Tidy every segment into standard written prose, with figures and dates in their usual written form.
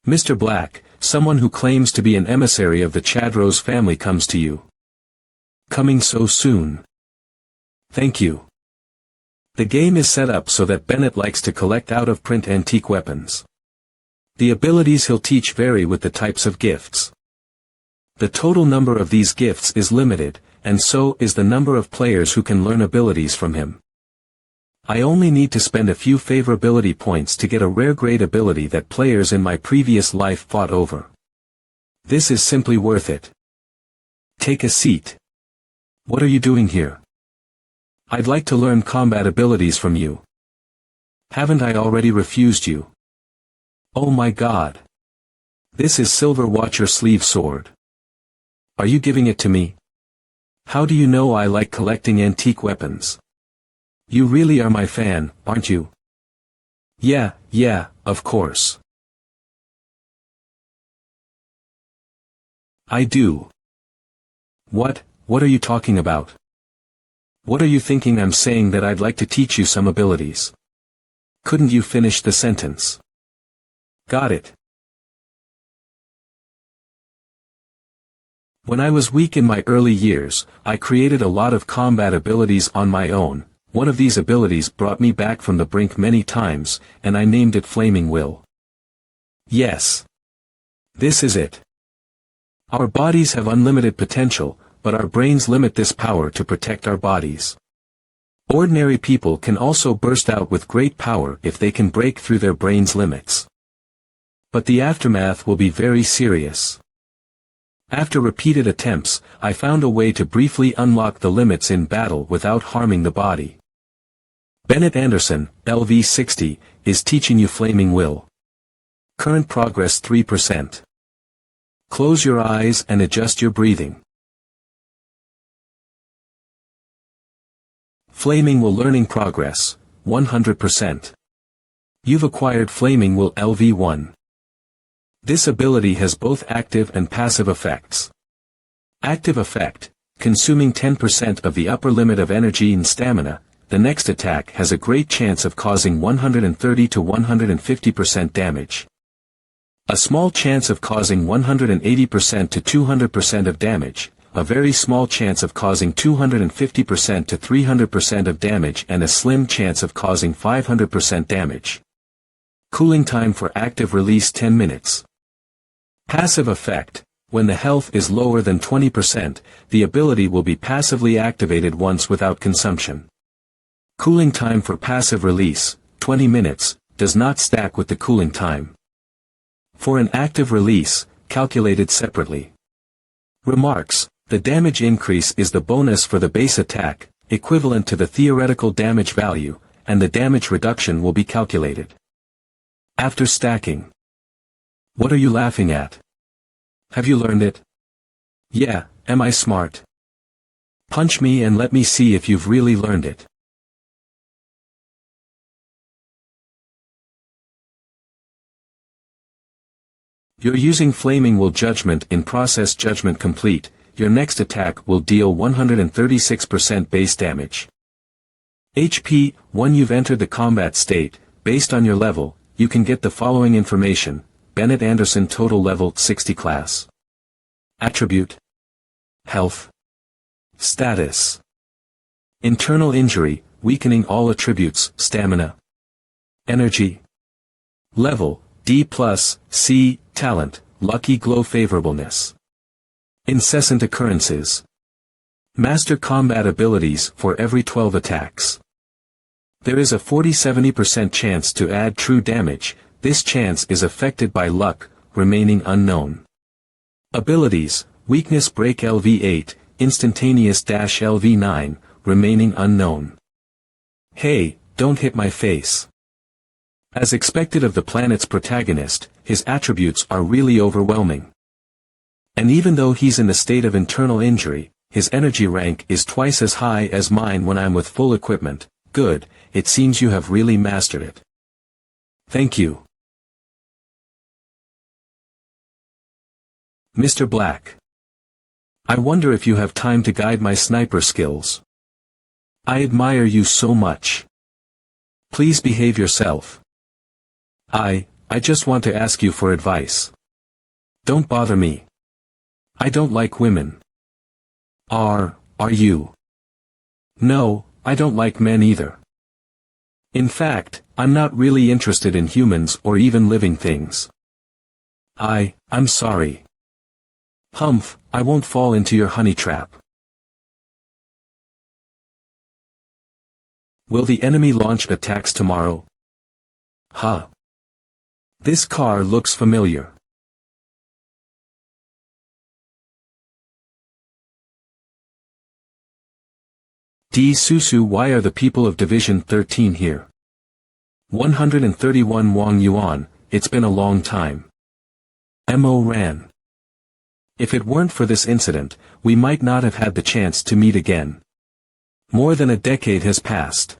Mr. Black, someone who claims to be an emissary of the Chadrose family comes to you. Coming so soon. Thank you. The game is set up so that Bennett likes to collect out-of-print antique weapons. The abilities he'll teach vary with the types of gifts. The total number of these gifts is limited, and so is the number of players who can learn abilities from him. I only need to spend a few favorability points to get a rare grade ability that players in my previous life fought over. This is simply worth it. Take a seat. What are you doing here? I'd like to learn combat abilities from you. Haven't I already refused you? Oh my God. This is Silver Watcher Sleeve Sword. Are you giving it to me? How do you know I like collecting antique weapons? You really are my fan, aren't you? Yeah, of course. I do. What are you talking about? What are you thinking I'm saying that I'd like to teach you some abilities? Couldn't you finish the sentence? Got it. When I was weak in my early years, I created a lot of combat abilities on my own. One of these abilities brought me back from the brink many times, and I named it Flaming Will. Yes. This is it. Our bodies have unlimited potential, but our brains limit this power to protect our bodies. Ordinary people can also burst out with great power if they can break through their brain's limits. But the aftermath will be very serious. After repeated attempts, I found a way to briefly unlock the limits in battle without harming the body. Bennett Anderson, LV 60, is teaching you Flaming Will. Current progress 3%. Close your eyes and adjust your breathing. Flaming Will learning progress, 100%. You've acquired Flaming Will LV1. This ability has both active and passive effects. Active effect, consuming 10% of the upper limit of energy and stamina. The next attack has a great chance of causing 130 to 150% damage. A small chance of causing 180% to 200% of damage, a very small chance of causing 250% to 300% of damage and a slim chance of causing 500% damage. Cooling time for active release 10 minutes. Passive effect, when the health is lower than 20%, the ability will be passively activated once without consumption. Cooling time for passive release, 20 minutes, does not stack with the cooling time. For an active release, calculated separately. Remarks, the damage increase is the bonus for the base attack, equivalent to the theoretical damage value, and the damage reduction will be calculated after stacking. What are you laughing at? Have you learned it? Yeah, am I smart? Punch me and let me see if you've really learned it. You're using Flaming Will Judgment in process judgment complete. Your next attack will deal 136% base damage. HP, when you've entered the combat state, based on your level, you can get the following information. Bennett Anderson total level 60 class. Attribute. Health. Status. Internal injury, weakening all attributes, stamina. Energy. Level, D+, C, talent, lucky glow favorableness. Incessant occurrences. Master combat abilities for every 12 attacks. There is a 40-70% chance to add true damage. This chance is affected by luck, remaining unknown. Abilities, weakness break LV8, instantaneous dash LV9, remaining unknown. Hey, don't hit my face. As expected of the planet's protagonist, his attributes are really overwhelming. And even though he's in the state of internal injury, his energy rank is twice as high as mine when I'm with full equipment. Good, it seems you have really mastered it. Thank you. Mr. Black. I wonder if you have time to guide my sniper skills. I admire you so much. Please behave yourself. I just want to ask you for advice. Don't bother me. I don't like women. Are you? No, I don't like men either. In fact, I'm not really interested in humans or even living things. I'm sorry. Humph, I won't fall into your honey trap. Will the enemy launch attacks tomorrow? Huh. This car looks familiar. Susu, why are the people of Division 13 here? 131 Wang Yuan, it's been a long time. Mo ran. If it weren't for this incident, we might not have had the chance to meet again. More than a decade has passed.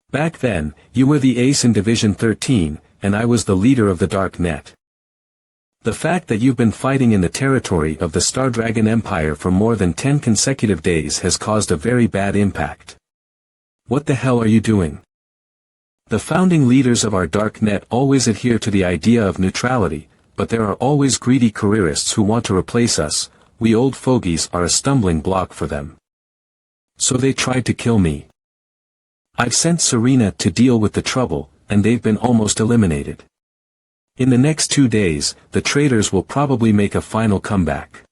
Back then, you were the ace in Division 13, and I was the leader of the Dark Net. The fact that you've been fighting in the territory of the Star Dragon Empire for more than 10 consecutive days has caused a very bad impact. What the hell are you doing? The founding leaders of our Dark Net always adhere to the idea of neutrality, but there are always greedy careerists who want to replace us. We old fogies are a stumbling block for them. So they tried to kill me. I've sent Serena to deal with the trouble, and they've been almost eliminated. In the next 2 days, the traitors will probably make a final comeback.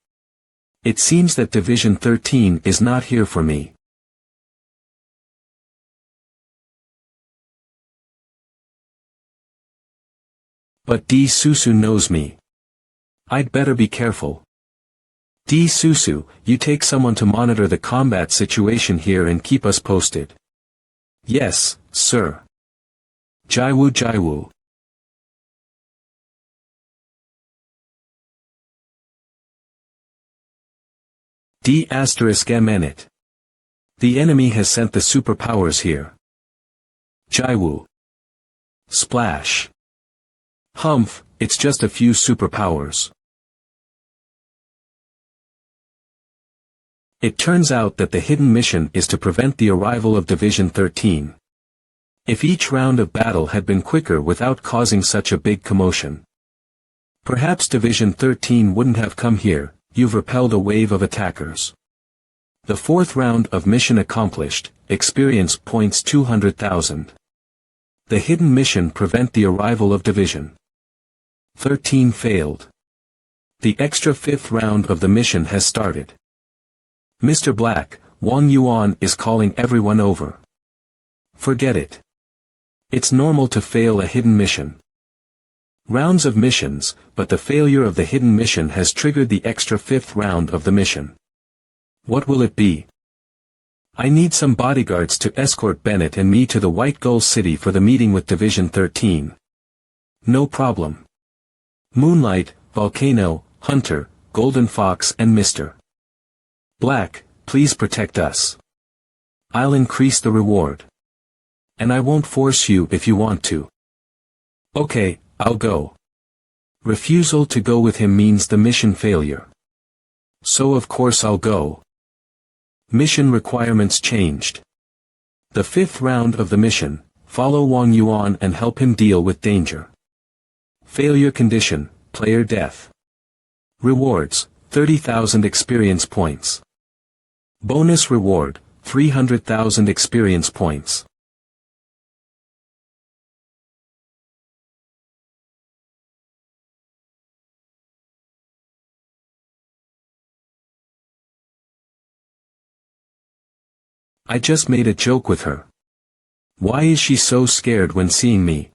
It seems that Division 13 is not here for me. But Susu knows me. I'd better be careful. Susu, you take someone to monitor the combat situation here and keep us posted. Yes, sir. Jaiwu. D***MNit. The enemy has sent the superpowers here. Jaiwu. Splash. Humph, it's just a few superpowers. It turns out that the hidden mission is to prevent the arrival of Division 13. If each round of battle had been quicker without causing such a big commotion. Perhaps Division 13 wouldn't have come here. You've repelled a wave of attackers. The 4th round of mission accomplished, experience points 200,000. The hidden mission prevent the arrival of Division 13 failed. The extra 5th round of the mission has started. Mr. Black, Wang Yuan is calling everyone over. Forget it. It's normal to fail a hidden mission. Rounds of missions, but the failure of the hidden mission has triggered the extra 5th round of the mission. What will it be? I need some bodyguards to escort Bennett and me to the White Gull City for the meeting with Division 13. No problem. Moonlight, Volcano, Hunter, Golden Fox and Mr. Black, please protect us. I'll increase the reward. And I won't force you if you want to. Okay, I'll go. Refusal to go with him means the mission failure. So of course I'll go. Mission requirements changed. The 5th round of the mission, follow Wang Yuan and help him deal with danger. Failure condition, player death. Rewards, 30,000 experience points. Bonus reward, 300,000 experience points. I just made a joke with her. Why is she so scared when seeing me?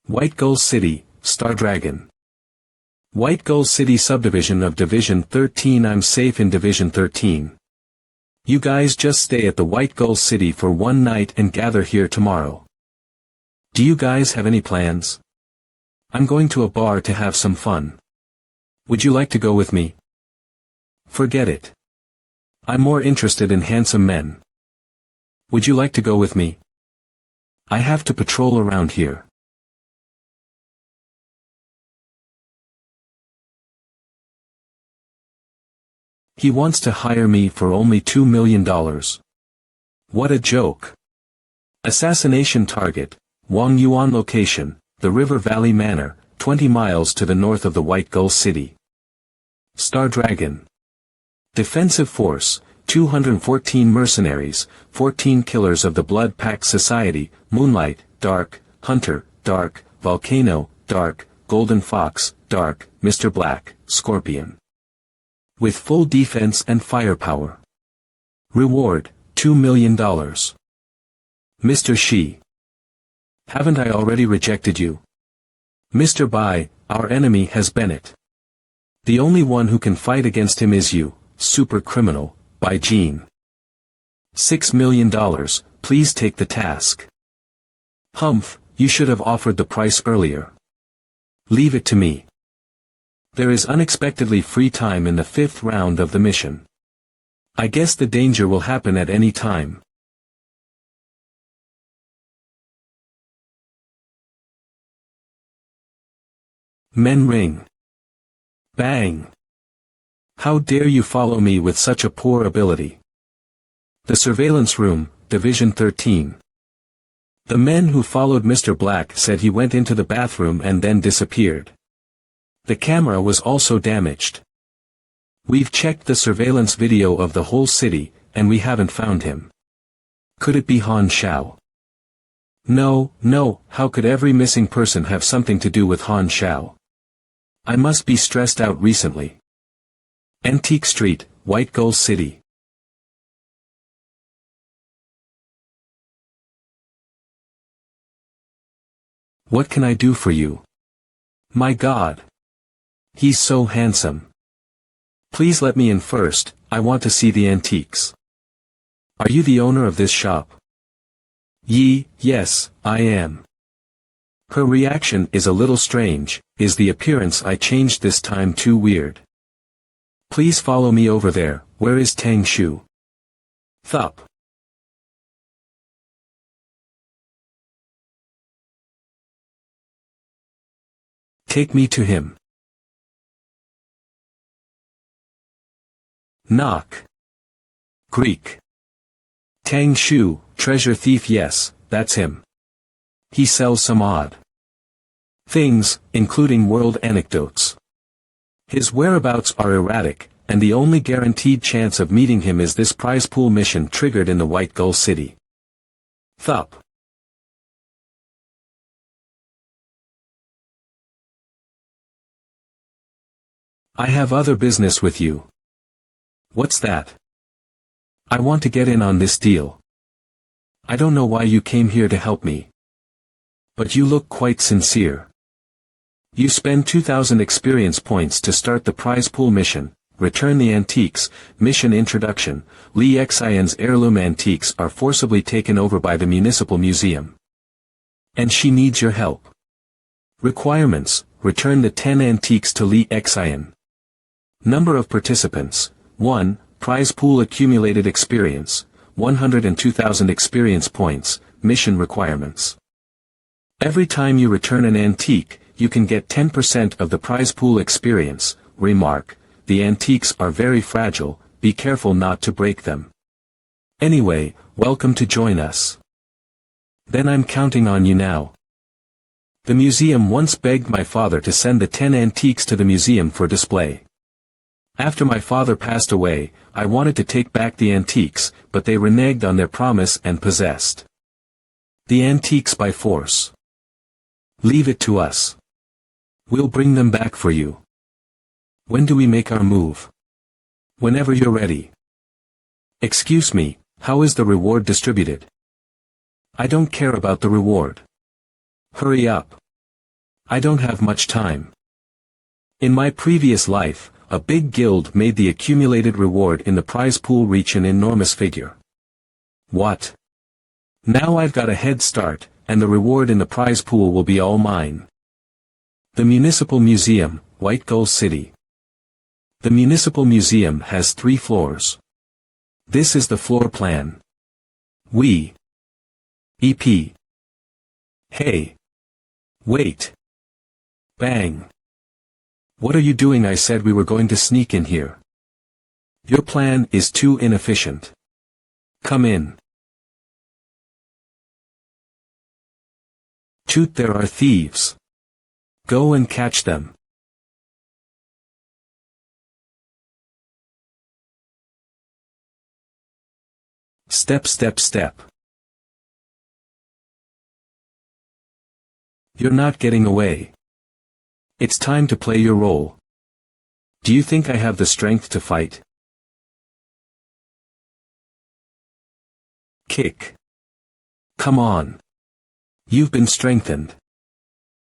White Gull City, Star Dragon. White Gull City subdivision of Division 13. I'm safe in Division 13. You guys just stay at the White Gull City for one night and gather here tomorrow. Do you guys have any plans? I'm going to a bar to have some fun. Would you like to go with me? Forget it. I'm more interested in handsome men. Would you like to go with me? I have to patrol around here. He wants to hire me for only $2 million. What a joke. Assassination target, Wang Yuan location, the River Valley Manor, 20 miles to the north of the White Gull City. Star Dragon. Defensive Force, 214 mercenaries, 14 killers of the Blood Pact Society, Moonlight, Dark, Hunter, Dark, Volcano, Dark, Golden Fox, Dark, Mr. Black, Scorpion. With full defense and firepower. Reward, $2 million. Mr. Shi. Haven't I already rejected you? Mr. Bai, our enemy has Bennett. The only one who can fight against him is you, super criminal, Bai Jean. $6 million, please take the task. Humph, you should have offered the price earlier. Leave it to me. There is unexpectedly free time in the 5th round of the mission. I guess the danger will happen at any time. Men ring. Bang. How dare you follow me with such a poor ability? The surveillance room, Division 13. The men who followed Mr. Black said he went into the bathroom and then disappeared. The camera was also damaged. We've checked the surveillance video of the whole city, and we haven't found him. Could it be Han Shao? No, how could every missing person have something to do with Han Shao? I must be stressed out recently. Antique Street, White Gull City. What can I do for you? My God. He's so handsome. Please let me in first, I want to see the antiques. Are you the owner of this shop? Yes, I am. Her reaction is a little strange. Is the appearance I changed this time too weird? Please follow me over there. Where is Tang Shu? Thup. Take me to him. Knock. Greek. Tang Shu, treasure thief. Yes, that's him. He sells some odd things, including world anecdotes. His whereabouts are erratic, and the only guaranteed chance of meeting him is this prize pool mission triggered in the White Gull City. Thup. I have other business with you. What's that? I want to get in on this deal. I don't know why you came here to help me. But you look quite sincere. You spend 2,000 experience points to start the prize pool mission, return the antiques, mission introduction. Li Xian's heirloom antiques are forcibly taken over by the municipal museum. And she needs your help. Requirements: return the 10 antiques to Li Xian. Number of participants: 1, prize pool accumulated experience, 102,000 experience points. Mission requirements: every time you return an antique, you can get 10% of the prize pool experience. Remark: the antiques are very fragile, be careful not to break them. Anyway, welcome to join us. Then I'm counting on you now. The museum once begged my father to send the 10 antiques to the museum for display. After my father passed away, I wanted to take back the antiques, but they reneged on their promise and possessed the antiques by force. Leave it to us. We'll bring them back for you. When do we make our move? Whenever you're ready. Excuse me, how is the reward distributed? I don't care about the reward. Hurry up. I don't have much time. In my previous life, a big guild made the accumulated reward in the prize pool reach an enormous figure. What? Now I've got a head start, and the reward in the prize pool will be all mine. The Municipal Museum, White Gull City. The Municipal Museum has 3 floors. This is the floor plan. EP. Hey. Wait. Bang. What are you doing? I said we were going to sneak in here. Your plan is too inefficient. Come in. Shoot, there are thieves. Go and catch them. Step, step, step. You're not getting away. It's time to play your role. Do you think I have the strength to fight? Kick. Come on. You've been strengthened.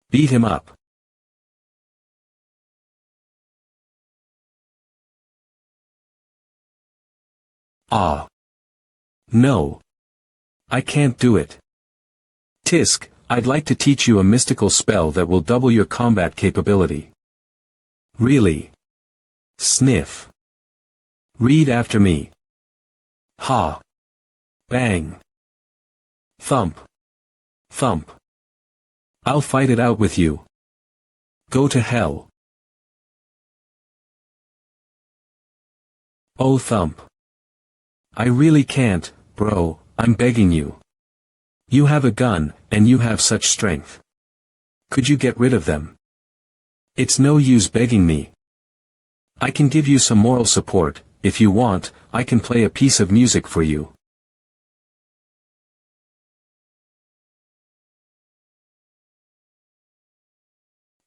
Beat him up. Ah. No. I can't do it. Tisk, I'd like to teach you a mystical spell that will double your combat capability. Really? Sniff. Read after me. Ha. Bang. Thump. Thump. I'll fight it out with you. Go to hell. Oh, thump. I really can't, bro, I'm begging you. You have a gun, and you have such strength. Could you get rid of them? It's no use begging me. I can give you some moral support. If you want, I can play a piece of music for you.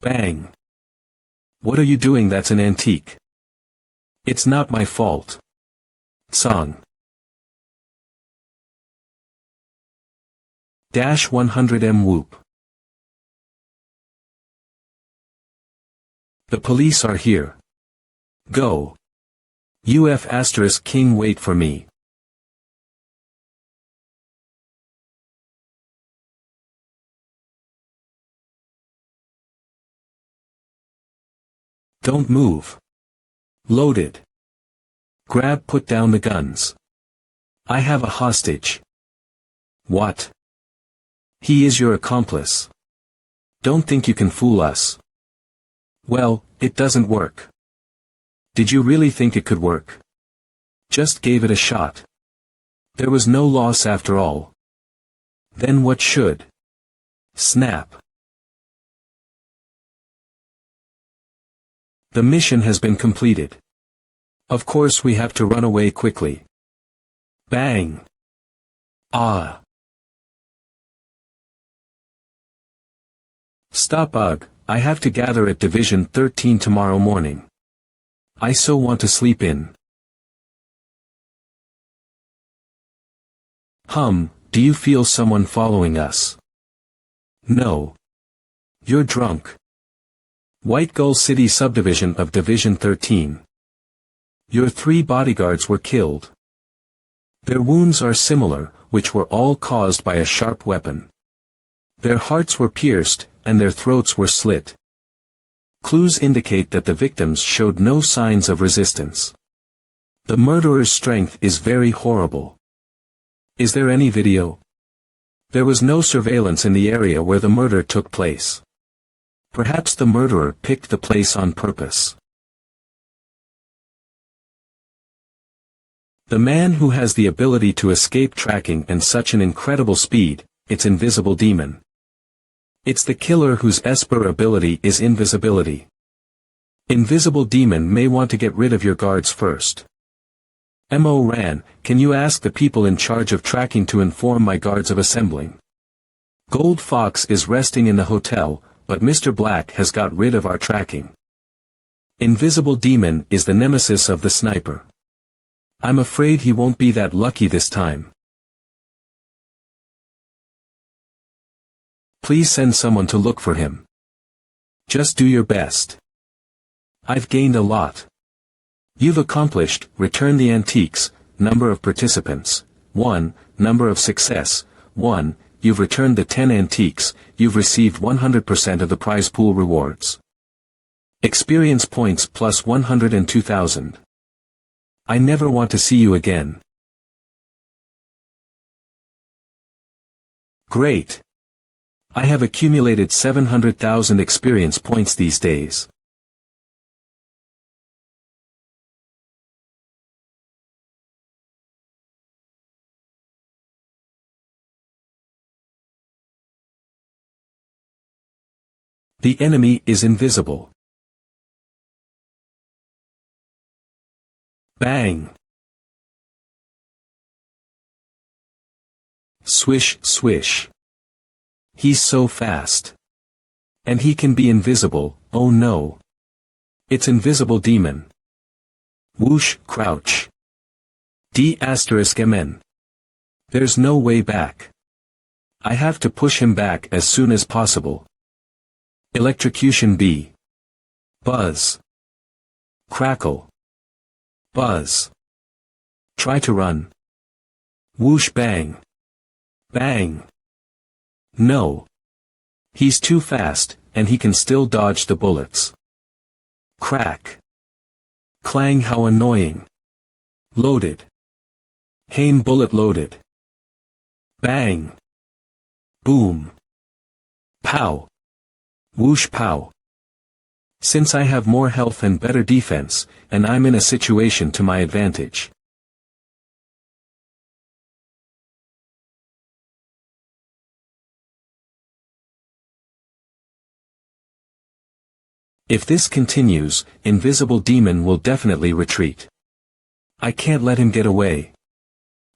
Bang. What are you doing? That's an antique. It's not my fault. Song. -100M whoop. The police are here. Go. UF** King, wait for me. Don't move. Loaded. Grab, put down the guns. I have a hostage. What? He is your accomplice. Don't think you can fool us. Well, it doesn't work. Did you really think it could work? Just gave it a shot. There was no loss after all. Then what should? Snap. The mission has been completed. Of course we have to run away quickly. Bang. Ah. Stop, Ugh, I have to gather at Division 13 tomorrow morning. I so want to sleep in. Do you feel someone following us? No. You're drunk. White Gull City subdivision of Division 13. Your 3 bodyguards were killed. Their wounds are similar, which were all caused by a sharp weapon. Their hearts were pierced, and their throats were slit. Clues indicate that the victims showed no signs of resistance. The murderer's strength is very horrible. Is there any video? There was no surveillance in the area where the murder took place. Perhaps the murderer picked the place on purpose. The man who has the ability to escape tracking and such an incredible speed, it's Invisible Demon. It's the killer whose Esper ability is invisibility. Invisible Demon may want to get rid of your guards first. Ran, can you ask the people in charge of tracking to inform my guards of assembling? Gold Fox is resting in the hotel, but Mr. Black has got rid of our tracking. Invisible Demon is the nemesis of the sniper. I'm afraid he won't be that lucky this time. Please send someone to look for him. Just do your best. I've gained a lot. You've accomplished, return the antiques, number of participants, 1, number of success, 1, you've returned the 10 antiques, you've received 100% of the prize pool rewards. Experience points plus 102,000. I never want to see you again. Great. I have accumulated 700,000 experience points these days. The enemy is invisible. Bang! Swish, swish. He's so fast. And he can be invisible, oh no. It's invisible demon. Whoosh, crouch. D*MN. There's no way back. I have to push him back as soon as possible. Electrocution B. Buzz. Crackle. Buzz. Try to run. Whoosh bang. Bang. No. He's too fast, and he can still dodge the bullets. Crack. Clang, how annoying. Loaded. Hain bullet loaded. Bang. Boom. Pow. Whoosh pow. Since I have more health and better defense, and I'm in a situation to my advantage. If this continues, invisible demon will definitely retreat. I can't let him get away.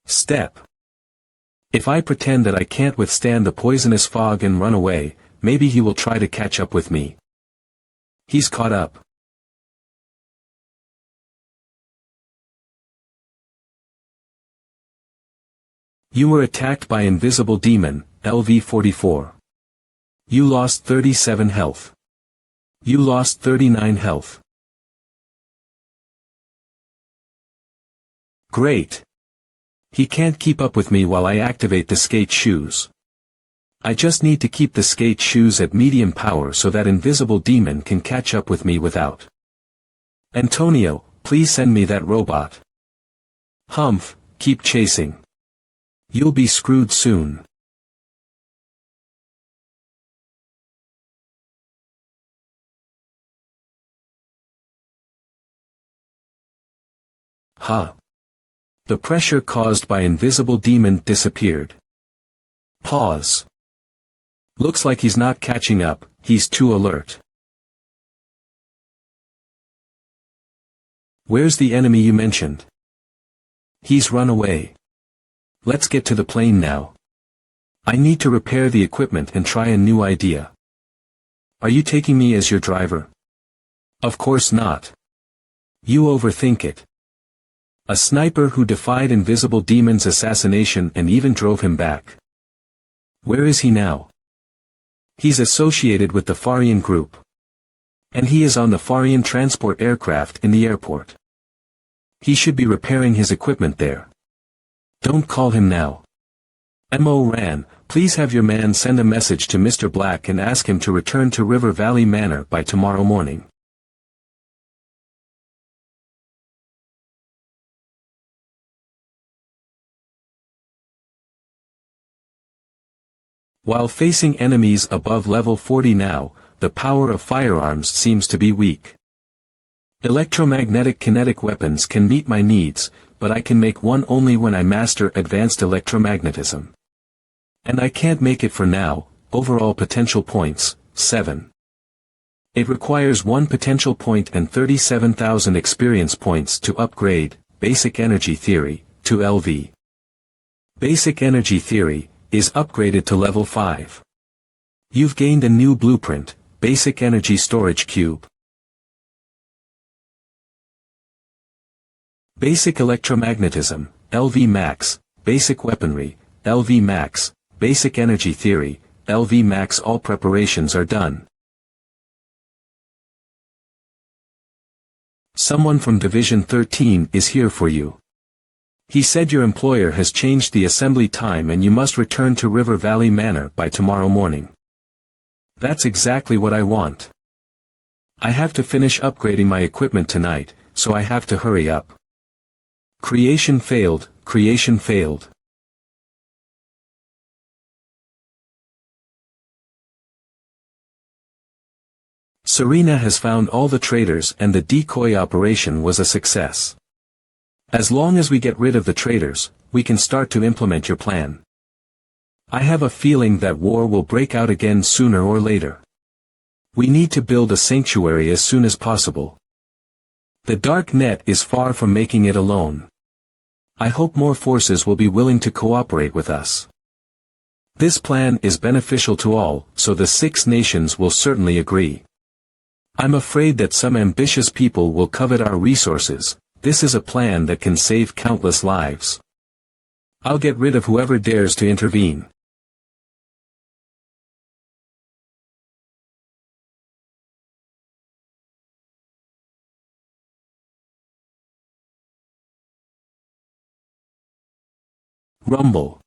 Step. If I pretend that I can't withstand the poisonous fog and run away, maybe he will try to catch up with me. He's caught up. You were attacked by invisible demon, LV44. You lost 37 health. You lost 39 health. Great. He can't keep up with me while I activate the skate shoes. I just need to keep the skate shoes at medium power so that invisible demon can catch up with me without. Antonio, please send me that robot. Humph, keep chasing. You'll be screwed soon. Huh. The pressure caused by invisible demon disappeared. Pause. Looks like he's not catching up, he's too alert. Where's the enemy you mentioned? He's run away. Let's get to the plane now. I need to repair the equipment and try a new idea. Are you taking me as your driver? Of course not. You overthink it. A sniper who defied invisible demon's assassination and even drove him back. Where is he now? He's associated with the Farian group. And he is on the Farian transport aircraft in the airport. He should be repairing his equipment there. Don't call him now. M.O. Ran, please have your man send a message to Mr. Black and ask him to return to River Valley Manor by tomorrow morning. While facing enemies above level 40 now, the power of firearms seems to be weak. Electromagnetic kinetic weapons can meet my needs, but I can make one only when I master advanced electromagnetism. And I can't make it for now. Overall potential points, 7. It requires 1 potential point and 37,000 experience points to upgrade Basic Energy Theory to LV. Basic Energy Theory is upgraded to level 5. You've gained a new blueprint, Basic Energy Storage Cube. Basic Electromagnetism, LV Max, Basic Weaponry, LV Max, Basic Energy Theory, LV Max. All preparations are done. Someone from Division 13 is here for you. He said your employer has changed the assembly time and you must return to River Valley Manor by tomorrow morning. That's exactly what I want. I have to finish upgrading my equipment tonight, so I have to hurry up. Creation failed, creation failed. Serena has found all the traitors and the decoy operation was a success. As long as we get rid of the traitors, we can start to implement your plan. I have a feeling that war will break out again sooner or later. We need to build a sanctuary as soon as possible. The dark net is far from making it alone. I hope more forces will be willing to cooperate with us. This plan is beneficial to all, so the 6 nations will certainly agree. I'm afraid that some ambitious people will covet our resources. This is a plan that can save countless lives. I'll get rid of whoever dares to intervene. Rumble.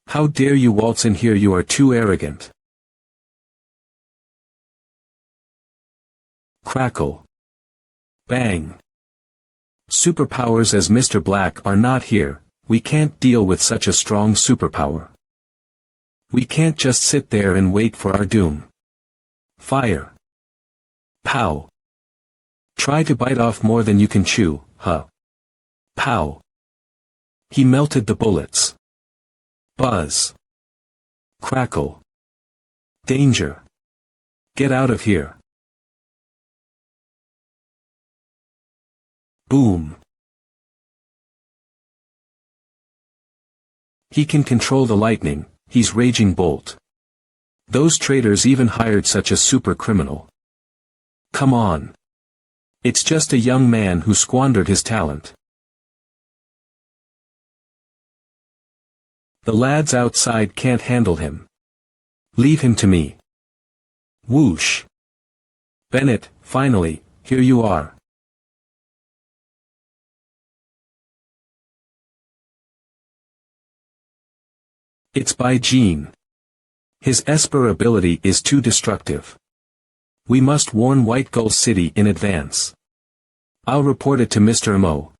How dare you waltz in here, you are too arrogant. Crackle. Bang. Superpowers as Mr. Black are not here, we can't deal with such a strong superpower. We can't just sit there and wait for our doom. Fire. Pow. Try to bite off more than you can chew, huh? Pow. He melted the bullets. Buzz. Crackle. Danger. Get out of here. Boom. He can control the lightning, he's Raging Bolt. Those traitors even hired such a super criminal. Come on. It's just a young man who squandered his talent. The lads outside can't handle him. Leave him to me. Whoosh. Bennett, finally, here you are. It's by Gene. His Esper ability is too destructive. We must warn White Gull City in advance. I'll report it to Mr. Mo.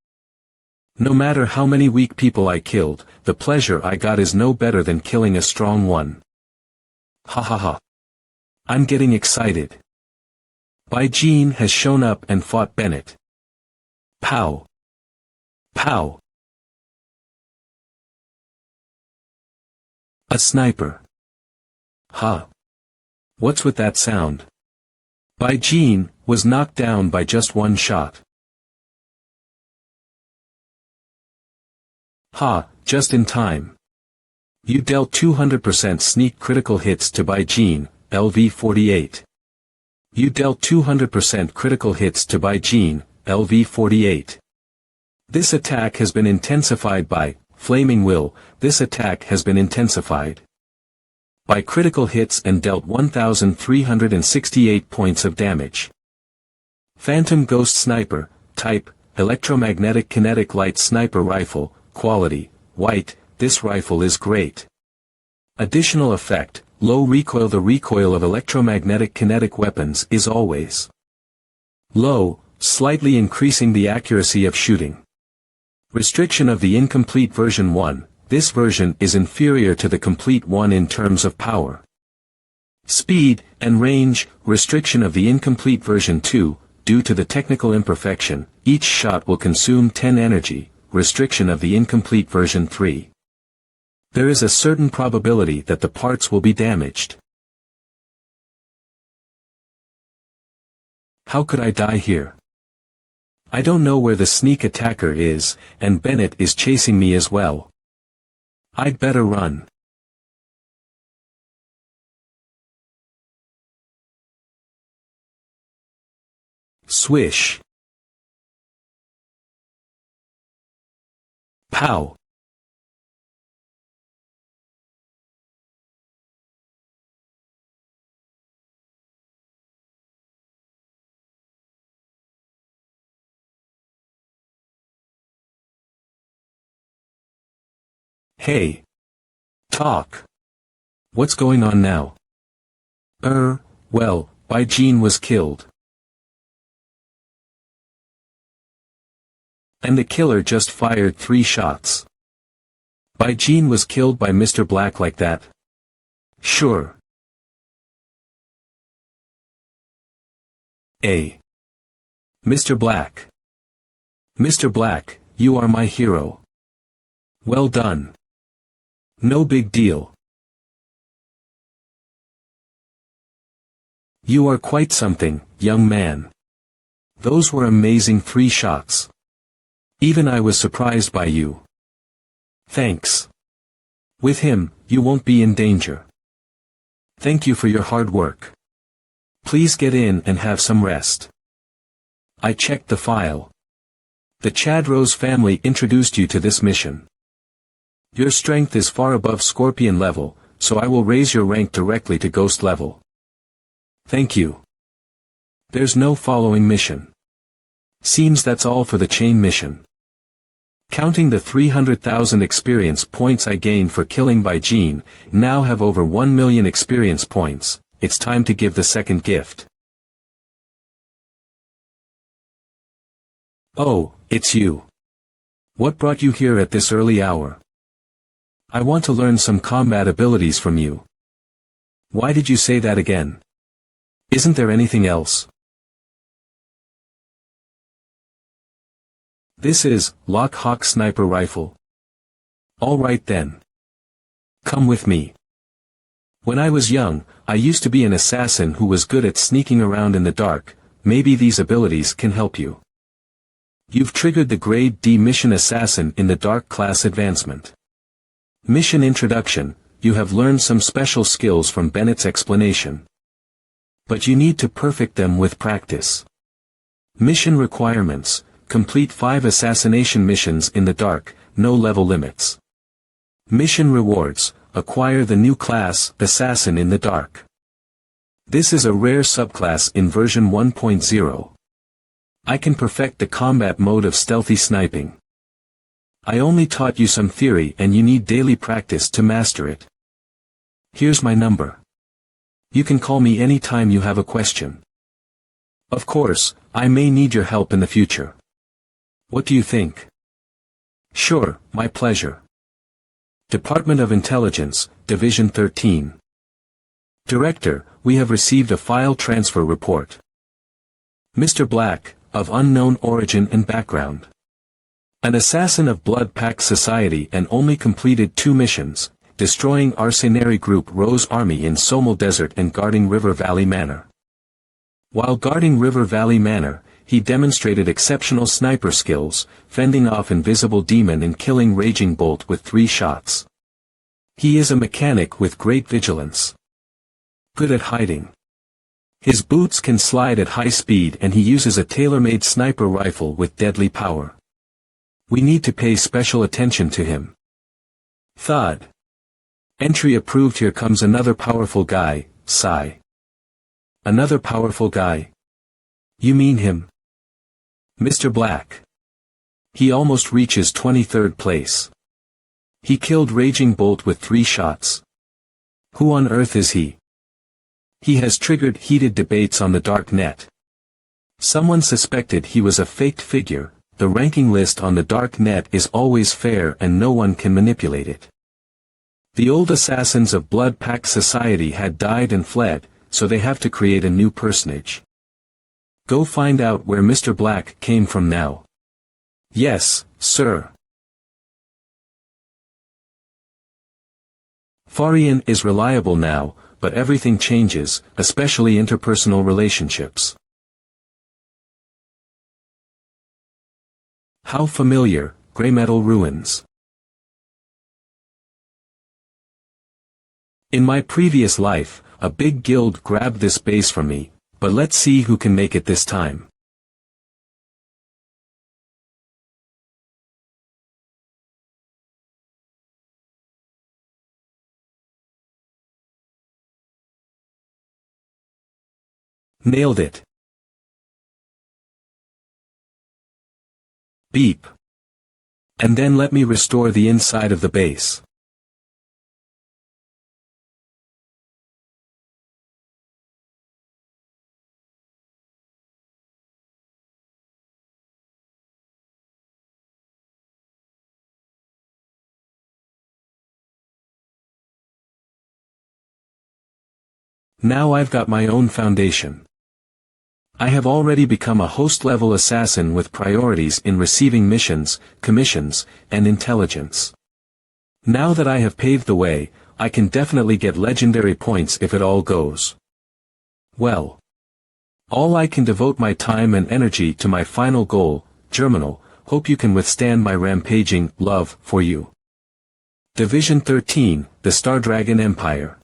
No matter how many weak people I killed, the pleasure I got is no better than killing a strong one. Ha ha ha. I'm getting excited. By Gene has shown up and fought Bennett. Pow. Pow. A sniper. Ha. What's with that sound? By Gene was knocked down by just one shot. Ha, just in time. You dealt 200% sneak critical hits to By Gene, LV-48. You dealt 200% critical hits to By Gene, LV-48. This attack has been intensified by Flaming Will. This attack has been intensified by critical hits and dealt 1,368 points of damage. Phantom Ghost Sniper, type, Electromagnetic Kinetic Light Sniper Rifle, quality, white, this rifle is great. Additional effect, low recoil. The recoil of electromagnetic kinetic weapons is always low, slightly increasing the accuracy of shooting. Restriction of the incomplete version 1, this version is inferior to the complete one in terms of power. Speed and range, restriction of the incomplete version 2, due to the technical imperfection, each shot will consume 10 energy, restriction of the incomplete version 3. There is a certain probability that the parts will be damaged. How could I die here? I don't know where the sneak attacker is, and Bennett is chasing me as well. I'd better run. Swish. Pow. Hey. Talk. What's going on now? Well, By Gene was killed. And the killer just fired 3 shots. By Gene was killed by Mr. Black like that? Sure. Mr. Black. Mr. Black, you are my hero. Well done. No big deal. You are quite something, young man. Those were amazing 3 shots. Even I was surprised by you. Thanks. With him, you won't be in danger. Thank you for your hard work. Please get in and have some rest. I checked the file. The Chadrose family introduced you to this mission. Your strength is far above Scorpion level, so I will raise your rank directly to Ghost level. Thank you. There's no following mission. Seems that's all for the chain mission. Counting the 300,000 experience points I gained for killing by Gene, now have over 1 million experience points. It's time to give the second gift. Oh, it's you. What brought you here at this early hour? I want to learn some combat abilities from you. Why did you say that again? Isn't there anything else? This is Lockhawk Sniper Rifle. All right then. Come with me. When I was young, I used to be an assassin who was good at sneaking around in the dark. Maybe these abilities can help you. You've triggered the Grade D Mission Assassin in the Dark class advancement. Mission Introduction, you have learned some special skills from Bennett's explanation. But you need to perfect them with practice. Mission Requirements, complete 5 assassination missions in the dark, no level limits. Mission Rewards, acquire the new class, Assassin in the Dark. This is a rare subclass in version 1.0. I can perfect the combat mode of stealthy sniping. I only taught you some theory and you need daily practice to master it. Here's my number. You can call me any time you have a question. Of course, I may need your help in the future. What do you think? Sure, my pleasure. Department of Intelligence, Division 13. Director, we have received a file transfer report. Mr. Black, of unknown origin and background. An assassin of Blood Pact Society and only completed 2 missions, destroying Arsenary Group Rose Army in Somel Desert and guarding River Valley Manor. While guarding River Valley Manor, he demonstrated exceptional sniper skills, fending off Invisible Demon and killing Raging Bolt with 3 shots. He is a mechanic with great vigilance. Good at hiding. His boots can slide at high speed and he uses a tailor-made sniper rifle with deadly power. We need to pay special attention to him. Thud. Entry approved. Here comes another powerful guy, sigh. Another powerful guy? You mean him? Mr. Black. He almost reaches 23rd place. He killed Raging Bolt with 3 shots. Who on earth is he? He has triggered heated debates on the dark net. Someone suspected he was a faked figure. The ranking list on the dark net is always fair and no one can manipulate it. The old assassins of Blood Pact Society had died and fled, so they have to create a new personage. Go find out where Mr. Black came from now. Yes, sir. Farian is reliable now, but everything changes, especially interpersonal relationships. How familiar, Grey Metal Ruins. In my previous life, a big guild grabbed this base from me, but let's see who can make it this time. Nailed it. Beep. And then let me restore the inside of the base. Now I've got my own foundation. I have already become a host-level assassin with priorities in receiving missions, commissions, and intelligence. Now that I have paved the way, I can definitely get legendary points if it all goes well. All I can devote my time and energy to my final goal, Germinal. Hope you can withstand my rampaging love for you. Division 13, the Star Dragon Empire.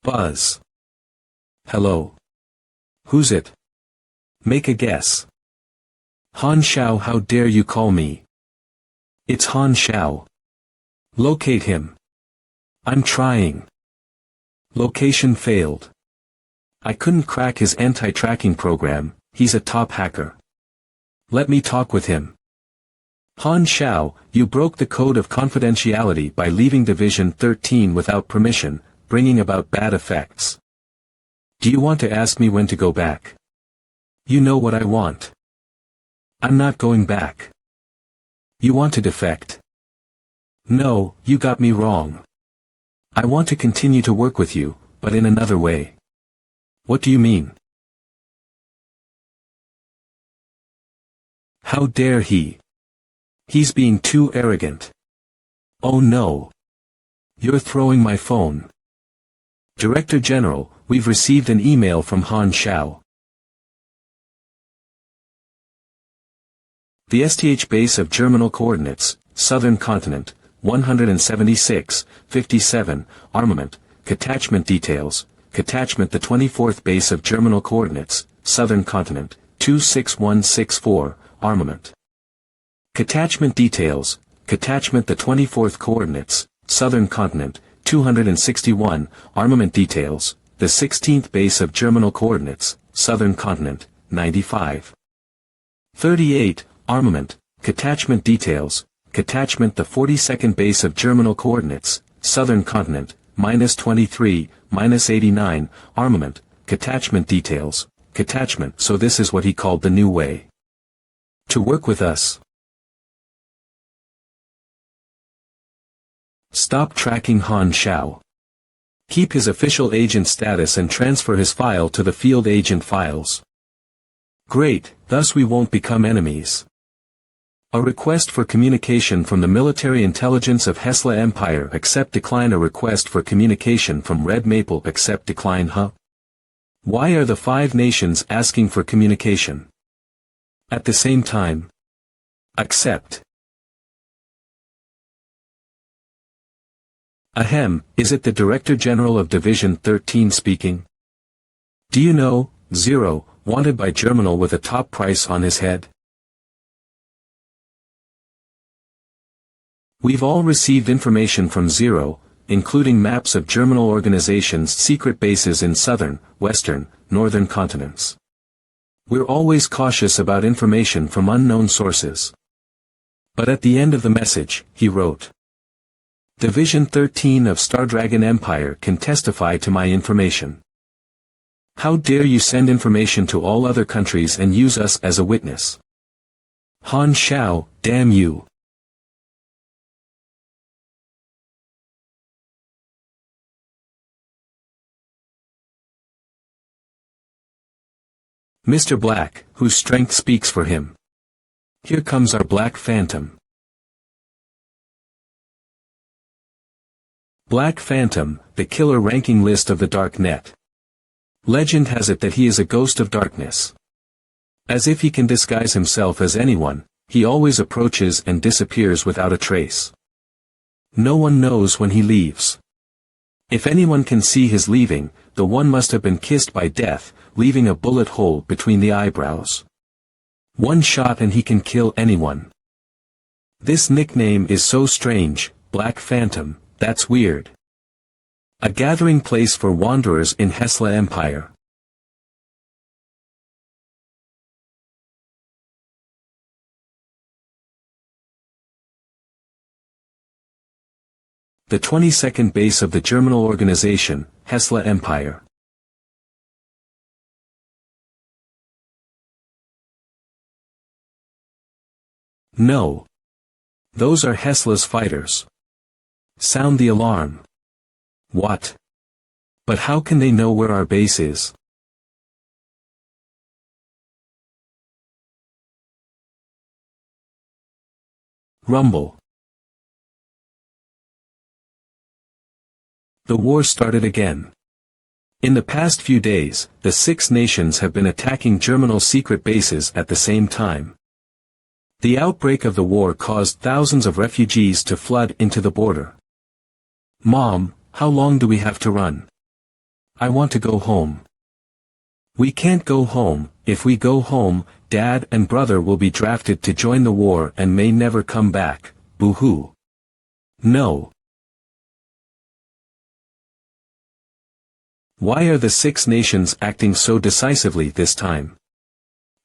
Buzz. Hello. Who's it? Make a guess. Han Shao, how dare you call me? It's Han Shao. Locate him. I'm trying. Location failed. I couldn't crack his anti-tracking program, he's a top hacker. Let me talk with him. Han Shao, you broke the code of confidentiality by leaving Division 13 without permission, bringing about bad effects. Do you want to ask me when to go back? You know what I want. I'm not going back. You want to defect? No, you got me wrong. I want to continue to work with you, but in another way. What do you mean? How dare he? He's being too arrogant. Oh no. You're throwing my phone. Director General, we've received an email from Han Shao. The STH base of Germinal coordinates, Southern Continent, 176, 57, armament, catachment details, catachment the 24th base of Germinal coordinates, Southern Continent, 26164, armament. Catachment details, catachment the 24th coordinates, Southern Continent, 261, armament details, the 16th base of Germinal coordinates, Southern Continent, 95. 38, armament, catachment details, catachment the 42nd base of Germinal coordinates, Southern Continent, -23, -89, armament, catachment details, catachment. So this is what he called the new way. To work with us. Stop tracking Han Shao. Keep his official agent status and transfer his file to the field agent files. Great, thus we won't become enemies. A request for communication from the military intelligence of Hesla Empire. Accept decline. A request for communication from Red Maple. Accept decline. Why are the 5 nations asking for communication at the same time? Accept. Ahem, is it the Director General of Division 13 speaking? Do you know, Zero, wanted by Germinal with a top price on his head? We've all received information from Zero, including maps of Germinal organizations' secret bases in southern, western, northern continents. We're always cautious about information from unknown sources. But at the end of the message, he wrote, Division 13 of Star Dragon Empire can testify to my information. How dare you send information to all other countries and use us as a witness? Han Shao, damn you. Mr. Black, whose strength speaks for him. Here comes our Black Phantom. Black Phantom, the killer ranking list of the dark net. Legend has it that he is a ghost of darkness. As if he can disguise himself as anyone, he always approaches and disappears without a trace. No one knows when he leaves. If anyone can see his leaving, the one must have been kissed by death, leaving a bullet hole between the eyebrows. One shot and he can kill anyone. This nickname is so strange, Black Phantom, that's weird. A gathering place for wanderers in Hesla Empire. The 22nd base of the Germinal organization, Hesla Empire. No. Those are Hesla's fighters. Sound the alarm. What? But how can they know where our base is? Rumble. The war started again. In the past few days, the 6 nations have been attacking Germinal secret bases at the same time. The outbreak of the war caused thousands of refugees to flood into the border. Mom, how long do we have to run? I want to go home. We can't go home. If we go home, Dad and brother will be drafted to join the war and may never come back. Boo-hoo. No. Why are the 6 nations acting so decisively this time?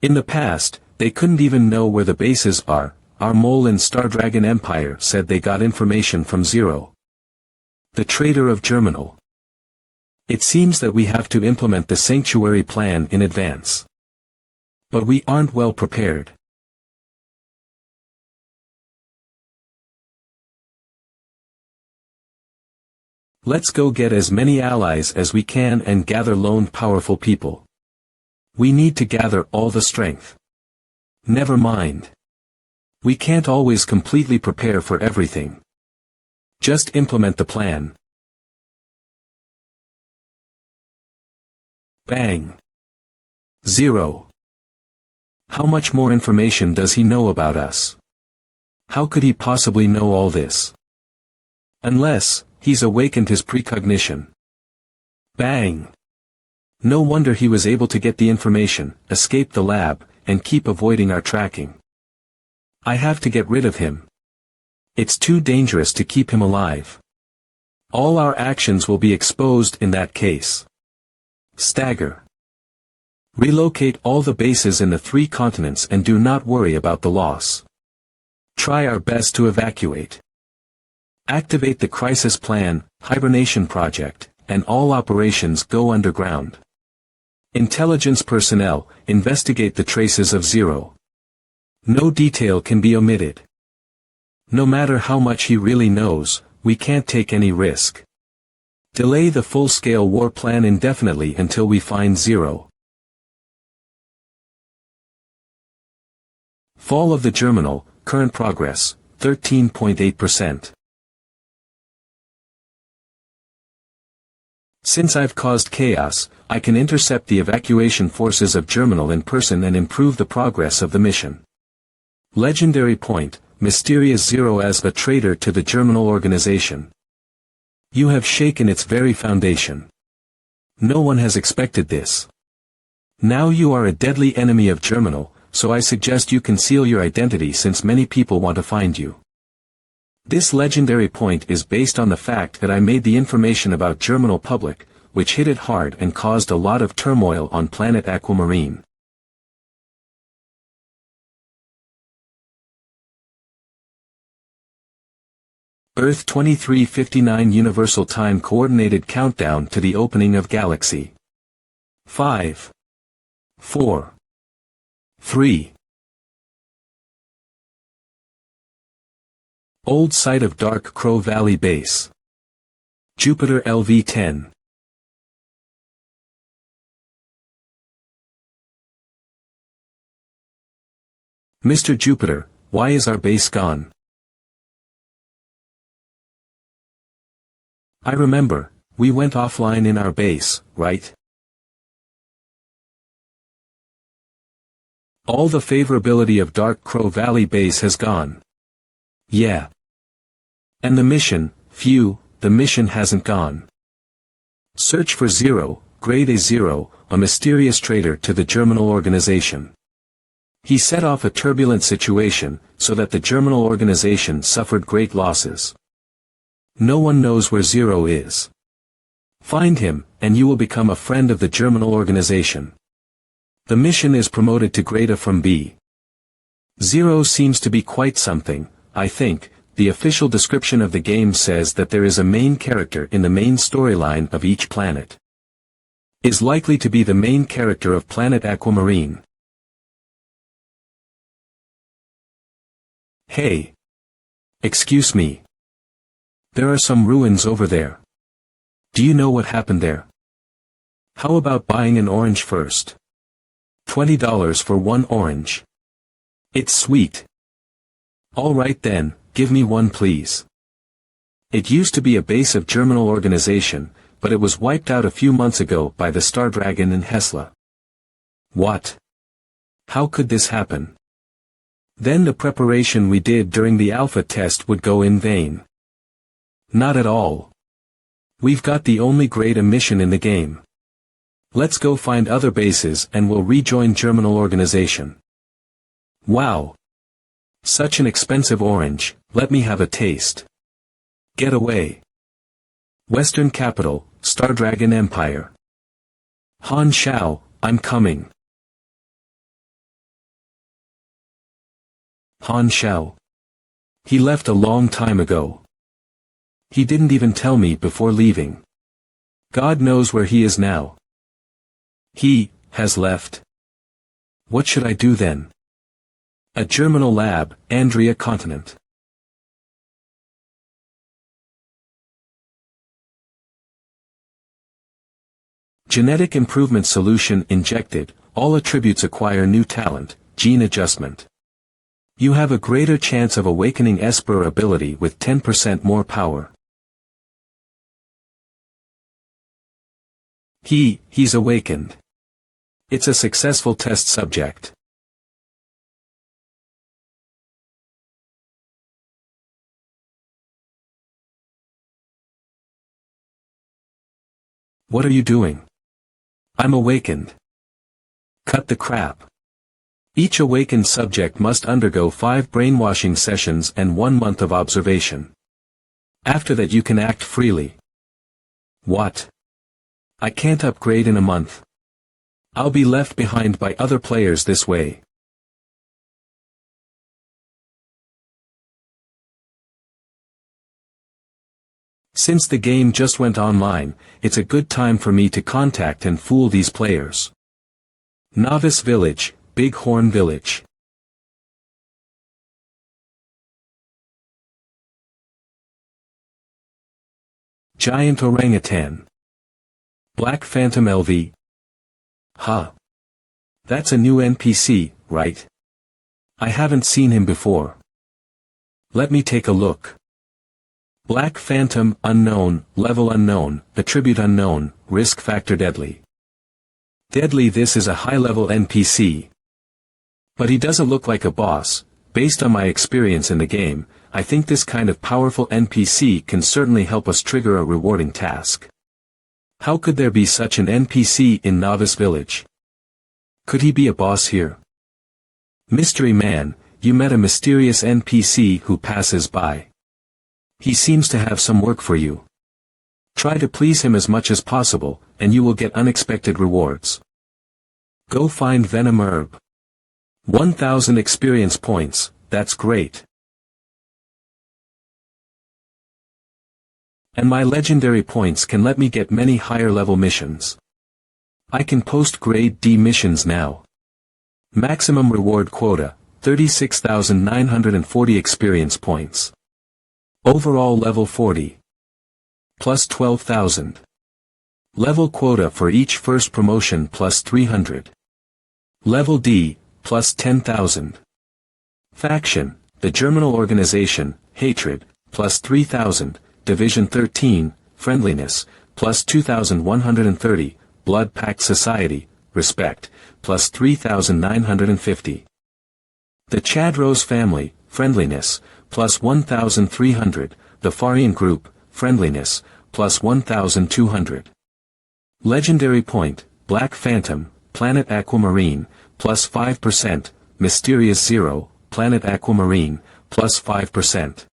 In the past, they couldn't even know where the bases are. Our mole in Stardragon Empire said they got information from Zero, the traitor of Germinal. It seems that we have to implement the sanctuary plan in advance. But we aren't well prepared. Let's go get as many allies as we can and gather lone powerful people. We need to gather all the strength. Never mind. We can't always completely prepare for everything. Just implement the plan. Bang. Zero. How much more information does he know about us? How could he possibly know all this? Unless he's awakened his precognition. Bang. No wonder he was able to get the information, escape the lab, and keep avoiding our tracking. I have to get rid of him. It's too dangerous to keep him alive. All our actions will be exposed in that case. Stagger. Relocate all the bases in the 3 continents and do not worry about the loss. Try our best to evacuate. Activate the crisis plan, hibernation project, and all operations go underground. Intelligence personnel, investigate the traces of Zero. No detail can be omitted. No matter how much he really knows, we can't take any risk. Delay the full-scale war plan indefinitely until we find Zero. Fall of the Germinal, current progress, 13.8%. Since I've caused chaos, I can intercept the evacuation forces of Germinal in person and improve the progress of the mission. Legendary point, mysterious Zero as a traitor to the Germinal organization. You have shaken its very foundation. No one has expected this. Now you are a deadly enemy of Germinal, so I suggest you conceal your identity since many people want to find you. This legendary point is based on the fact that I made the information about Germinal public, which hit it hard and caused a lot of turmoil on planet Aquamarine. Earth 2359 Universal Time Coordinated Countdown to the Opening of Galaxy. 5. 4. 3. Old site of Dark Crow Valley Base. Jupiter LV-10. Mr. Jupiter, why is our base gone? I remember, we went offline in our base, right? All the favorability of Dark Crow Valley Base has gone. Yeah. And the mission, phew, the mission hasn't gone. Search for Zero, Grade A0, a mysterious traitor to the Germinal organization. He set off a turbulent situation, so that the Germinal organization suffered great losses. No one knows where Zero is. Find him, and you will become a friend of the Germinal organization. The mission is promoted to Grade A from B. Zero seems to be quite something, I think. The official description of the game says that there is a main character in the main storyline of each planet. Is likely to be the main character of planet Aquamarine. Hey. Excuse me. There are some ruins over there. Do you know what happened there? How about buying an orange first? $20 for one orange. It's sweet. Alright then, give me one please. It used to be a base of germinal organization, but it was wiped out a few months ago by the Star Dragon in Hesla. What? How could this happen? Then the preparation we did during the alpha test would go in vain. Not at all. We've got the only great emission in the game. Let's go find other bases and we'll rejoin germinal organization. Wow! Such an expensive orange, let me have a taste. Get away. Western Capital, Star Dragon Empire. Han Shao, I'm coming. Han Shao. He left a long time ago. He didn't even tell me before leaving. God knows where he is now. He has left. What should I do then? A germinal lab, Andrea Continent. Genetic improvement solution injected, all attributes acquire new talent, gene adjustment. You have a greater chance of awakening Esper ability with 10% more power. He's awakened. It's a successful test subject. What are you doing? I'm awakened. Cut the crap. Each awakened subject must undergo 5 brainwashing sessions and 1 month of observation. After that you can act freely. What? I can't upgrade in a month. I'll be left behind by other players this way. Since the game just went online, it's a good time for me to contact and fool these players. Novice Village, Bighorn Village. Giant Orangutan. Black Phantom LV. Huh. That's a new NPC, right? I haven't seen him before. Let me take a look. Black Phantom, unknown, level unknown, attribute unknown, risk factor deadly. Deadly. This is a high-level NPC. But he doesn't look like a boss. Based on my experience in the game, I think this kind of powerful NPC can certainly help us trigger a rewarding task. How could there be such an NPC in Novice Village? Could he be a boss here? Mystery Man, you met a mysterious NPC who passes by. He seems to have some work for you. Try to please him as much as possible, and you will get unexpected rewards. Go find Venom Herb. 1000 experience points, that's great. And my legendary points can let me get many higher level missions. I can post grade D missions now. Maximum reward quota, 36,940 experience points. Overall level 40. Plus 12,000. Level quota for each first promotion plus 300. Level D, plus 10,000. Faction, the Germinal Organization, Hatred, plus 3,000. Division 13, Friendliness, plus 2,130, Blood Pact Society, Respect, plus 3,950. The Chadrose Family, Friendliness, plus 1,300, the Farian Group, Friendliness, plus 1,200. Legendary Point, Black Phantom, Planet Aquamarine, plus 5%, Mysterious Zero, Planet Aquamarine, plus 5%.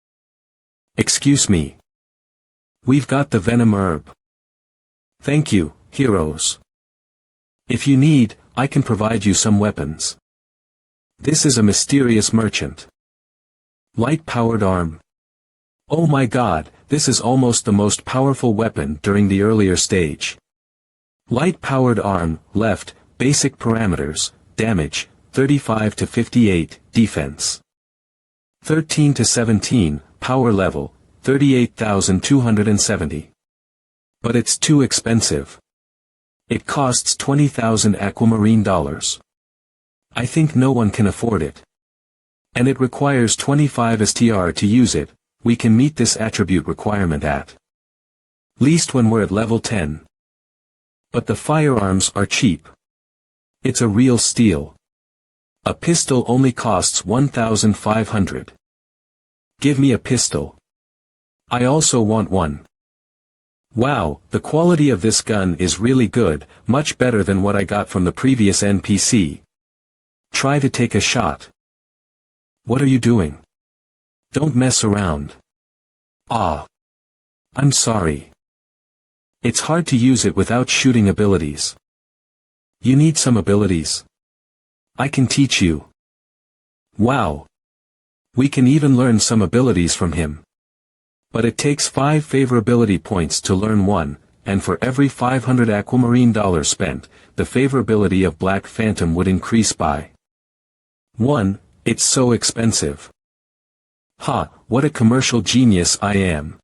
Excuse me. We've got the Venom Herb. Thank you, heroes. If you need, I can provide you some weapons. This is a mysterious merchant. Light-powered arm. Oh my god, this is almost the most powerful weapon during the earlier stage. Light-powered arm, left, basic parameters, damage, 35 to 58, defense. 13 to 17, power level, 38,270. But it's too expensive. It costs 20,000 aquamarine dollars. I think no one can afford it. And it requires 25 STR to use it. We can meet this attribute requirement at least when we're at level 10. But the firearms are cheap. It's a real steal. A pistol only costs 1,500. Give me a pistol. I also want one. Wow, the quality of this gun is really good, much better than what I got from the previous NPC. Try to take a shot. What are you doing? Don't mess around. Ah. I'm sorry. It's hard to use it without shooting abilities. You need some abilities. I can teach you. Wow. We can even learn some abilities from him. But it takes 5 favorability points to learn one, and for every 500 aquamarine dollars spent, the favorability of Black Phantom would increase by 1. It's so expensive. Ha, what a commercial genius I am.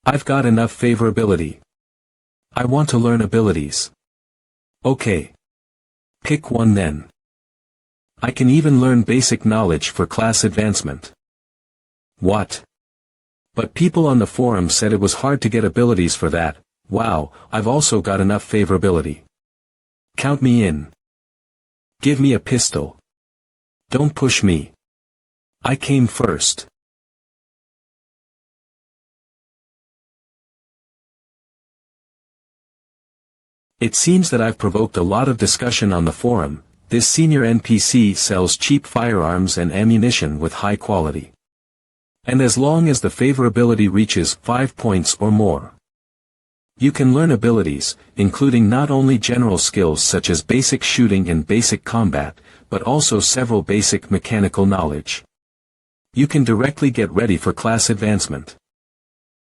I've got enough favorability. I want to learn abilities. Okay. Pick one then. I can even learn basic knowledge for class advancement. What? But people on the forum said it was hard to get abilities for that. Wow, I've also got enough favorability. Count me in. Give me a pistol. Don't push me. I came first. It seems that I've provoked a lot of discussion on the forum. This senior NPC sells cheap firearms and ammunition with high quality. And as long as the favorability reaches 5 points or more, you can learn abilities, including not only general skills such as basic shooting and basic combat, but also several basic mechanical knowledge. You can directly get ready for class advancement.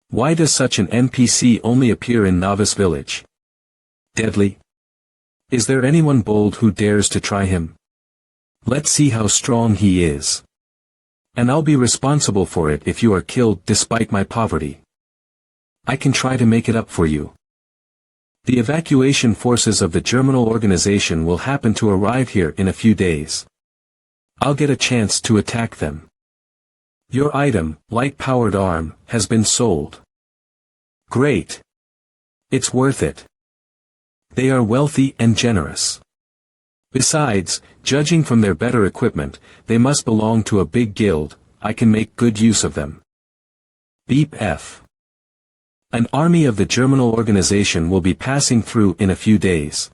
Why does such an NPC only appear in Novice Village? Deadly? Is there anyone bold who dares to try him? Let's see how strong he is. And I'll be responsible for it if you are killed despite my poverty. I can try to make it up for you. The evacuation forces of the Germinal organization will happen to arrive here in a few days. I'll get a chance to attack them. Your item, light-powered arm, has been sold. Great. It's worth it. They are wealthy and generous. Besides, judging from their better equipment, they must belong to a big guild. I can make good use of them. Beep F. An army of the Germinal organization will be passing through in a few days.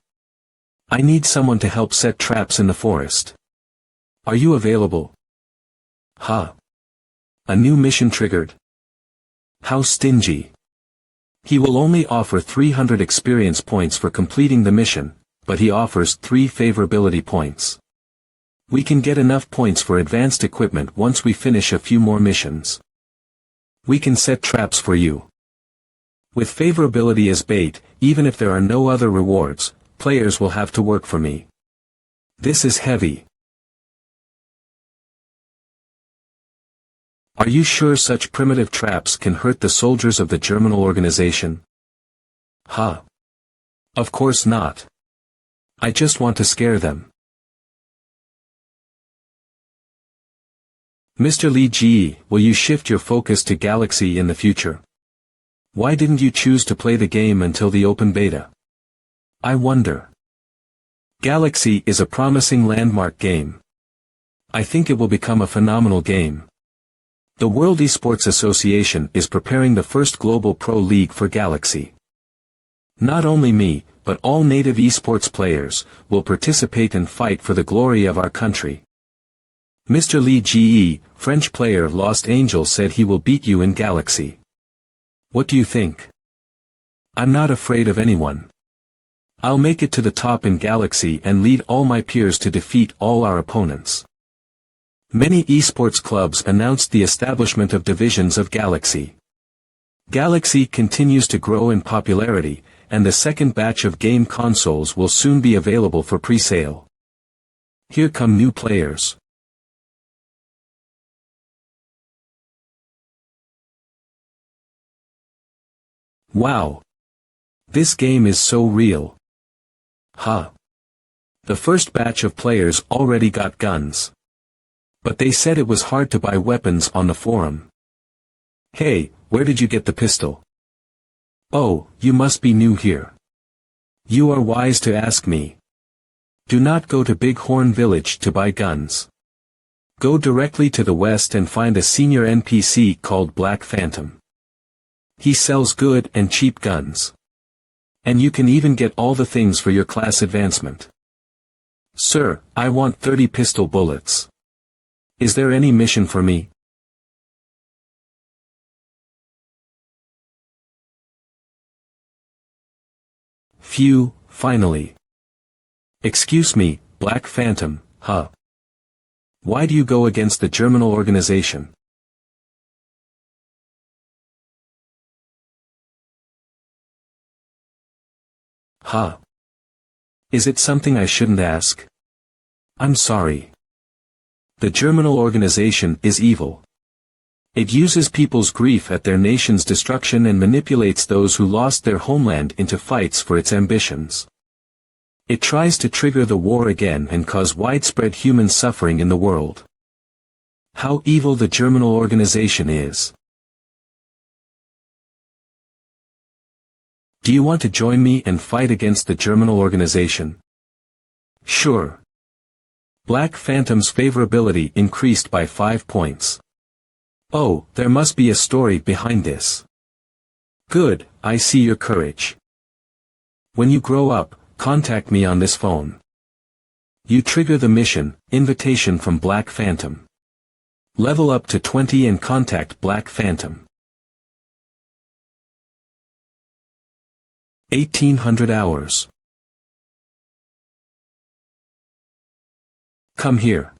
I need someone to help set traps in the forest. Are you available? Huh. A new mission triggered? How stingy. He will only offer 300 experience points for completing the mission, but he offers 3 favorability points. We can get enough points for advanced equipment once we finish a few more missions. We can set traps for you. With favorability as bait, even if there are no other rewards, players will have to work for me. This is heavy. Are you sure such primitive traps can hurt the soldiers of the Germinal organization? Huh. Of course not. I just want to scare them. Mr. Lee Ji, will you shift your focus to Galaxy in the future? Why didn't you choose to play the game until the open beta? I wonder. Galaxy is a promising landmark game. I think it will become a phenomenal game. The World Esports Association is preparing the first global pro league for Galaxy. Not only me, but all native esports players, will participate and fight for the glory of our country. Mr. Lee Ge, French player Lost Angel said he will beat you in Galaxy. What do you think? I'm not afraid of anyone. I'll make it to the top in Galaxy and lead all my peers to defeat all our opponents. Many esports clubs announced the establishment of divisions of Galaxy. Galaxy continues to grow in popularity, and the second batch of game consoles will soon be available for pre-sale. Here come new players. Wow! This game is so real. Huh. The first batch of players already got guns. But they said it was hard to buy weapons on the forum. Hey, where did you get the pistol? Oh, you must be new here. You are wise to ask me. Do not go to Bighorn Village to buy guns. Go directly to the west and find a senior NPC called Black Phantom. He sells good and cheap guns. And you can even get all the things for your class advancement. Sir, I want 30 pistol bullets. Is there any mission for me? Phew, finally. Excuse me, Black Phantom, huh? Why do you go against the Germinal organization? Huh? Is it something I shouldn't ask? I'm sorry. The Germinal organization is evil. It uses people's grief at their nation's destruction and manipulates those who lost their homeland into fights for its ambitions. It tries to trigger the war again and cause widespread human suffering in the world. How evil the Germinal organization is. Do you want to join me and fight against the Germinal organization? Sure. Black Phantom's favorability increased by 5 points. Oh, there must be a story behind this. Good, I see your courage. When you grow up, contact me on this phone. You trigger the mission, invitation from Black Phantom. Level up to 20 and contact Black Phantom. 1800 hours. Come here.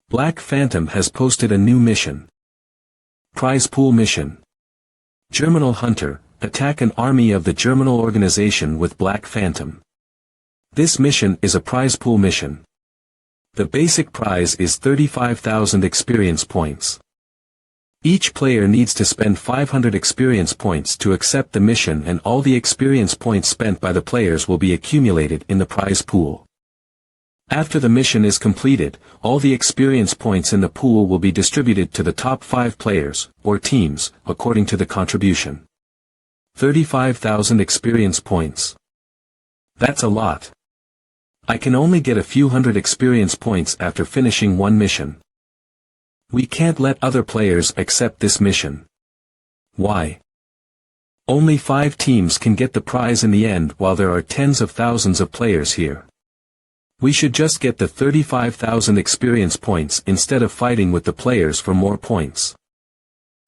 Black Phantom has posted a new mission. Prize pool mission. Germinal Hunter, attack an army of the Germinal organization with Black Phantom. This mission is a prize pool mission. The basic prize is 35,000 experience points. Each player needs to spend 500 experience points to accept the mission, and all the experience points spent by the players will be accumulated in the prize pool. After the mission is completed, all the experience points in the pool will be distributed to the top 5 players, or teams, according to the contribution. 35,000 experience points. That's a lot. I can only get a few hundred experience points after finishing one mission. We can't let other players accept this mission. Why? Only 5 teams can get the prize in the end, while there are tens of thousands of players here. We should just get the 35,000 experience points instead of fighting with the players for more points.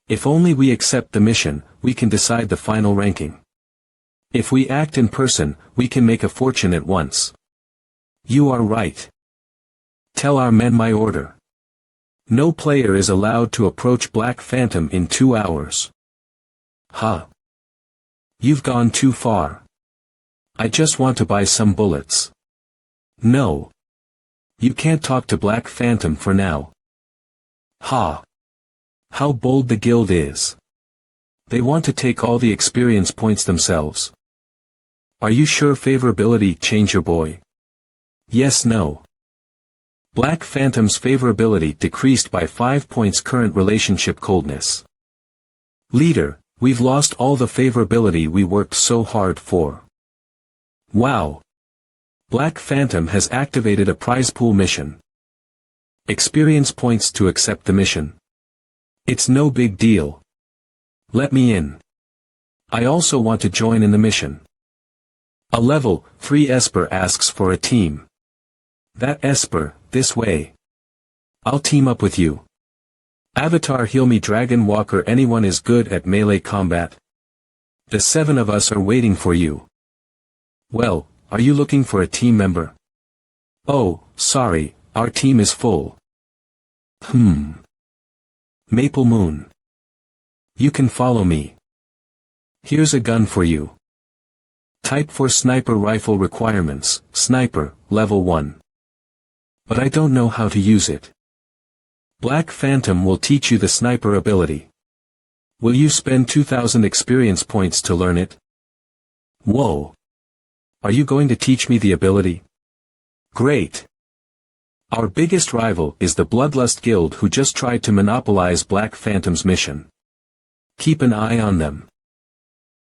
If only we accept the mission, we can decide the final ranking. If we act in person, we can make a fortune at once. You are right. Tell our men my order. No player is allowed to approach Black Phantom in 2 hours. Huh. You've gone too far. I just want to buy some bullets. No. You can't talk to Black Phantom for now. Ha. How bold the guild is. They want to take all the experience points themselves. Are you sure favorability change your boy? Yes, no. Black Phantom's favorability decreased by 5 points. Current relationship coldness. Leader, we've lost all the favorability we worked so hard for. Wow. Black Phantom has activated a prize pool mission. Experience points to accept the mission. It's no big deal. Let me in. I also want to join in the mission. A level 3 Esper asks for a team. That Esper, this way. I'll team up with you. Avatar heal me Dragon Walker. Anyone is good at melee combat? The 7 of us are waiting for you. Well, are you looking for a team member? Oh, sorry, our team is full. Maple Moon. You can follow me. Here's a gun for you. Type for sniper rifle requirements, sniper, level 1. But I don't know how to use it. Black Phantom will teach you the sniper ability. Will you spend 2,000 experience points to learn it? Whoa. Are you going to teach me the ability? Great. Our biggest rival is the Bloodlust Guild, who just tried to monopolize Black Phantom's mission. Keep an eye on them.